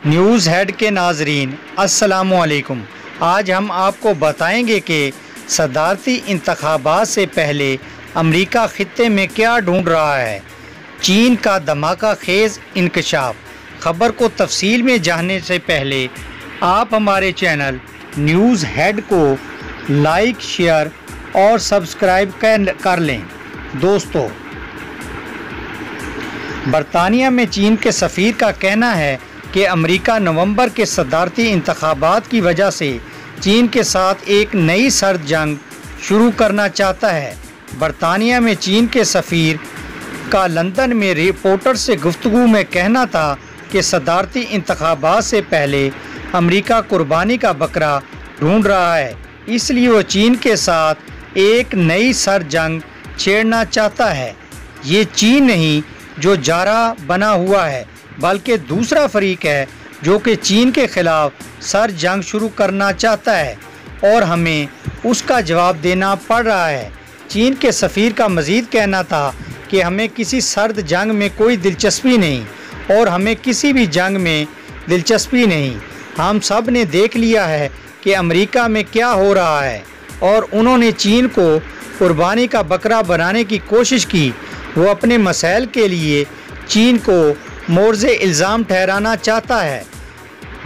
News head के नाजरीन अस्सलामुअलैकुम। आज हम आपको बताएंगे कि सदारती इंतखाबात से पहले अमेरिका खित्ते में क्या ढूंढ रहा है। चीन का धमाका खेज इंकशाफ। खबर को तफसील में जानने से पहले आप हमारे चैनल न्यूज़ हेड को लाइक, शेयर और सब्सक्राइब कर लें। दोस्तों, बरतानिया में चीन के सफ़ीर का कहना है कि अमेरिका नवंबर के सदारती इंतखाबात की वजह से चीन के साथ एक नई सर्द जंग शुरू करना चाहता है। बरतानिया में चीन के सफ़ीर का लंदन में रिपोर्टर से गुफ्तगू में कहना था कि सदारती इंतखाबात से पहले अमेरिका कुर्बानी का बकरा ढूंढ रहा है, इसलिए वो चीन के साथ एक नई सर्द जंग छेड़ना चाहता है। ये चीन नहीं जो जारा बना हुआ है, बल्कि दूसरा फरीक है जो कि चीन के ख़िलाफ़ सर्द जंग शुरू करना चाहता है और हमें उसका जवाब देना पड़ रहा है। चीन के सफ़ीर का मज़ीद कहना था कि हमें किसी सर्द जंग में कोई दिलचस्पी नहीं और हमें किसी भी जंग में दिलचस्पी नहीं। हम सब ने देख लिया है कि अमेरिका में क्या हो रहा है और उन्होंने चीन को कुर्बानी का बकरा बनाने की कोशिश की। वो अपने मसाइल के लिए चीन को मोर्ज़े इल्ज़ाम ठहराना चाहता है।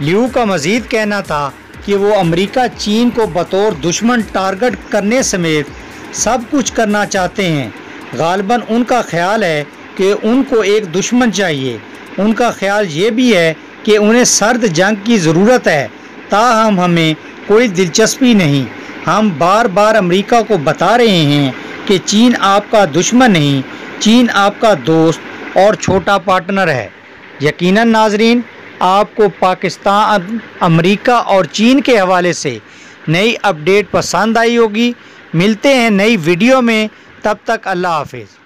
लियू का मज़ीद कहना था कि वो अमेरिका चीन को बतौर दुश्मन टारगेट करने समेत सब कुछ करना चाहते हैं। गालिबन उनका ख्याल है कि उनको एक दुश्मन चाहिए। उनका ख्याल ये भी है कि उन्हें सर्द जंग की ज़रूरत है, ताहम हमें कोई दिलचस्पी नहीं। हम बार बार अमेरिका को बता रहे हैं कि चीन आपका दुश्मन नहीं, चीन आपका दोस्त और छोटा पार्टनर है। यकीनन नाजरीन, आपको पाकिस्तान, अमेरिका और चीन के हवाले से नई अपडेट पसंद आई होगी। मिलते हैं नई वीडियो में, तब तक अल्लाह हाफिज़।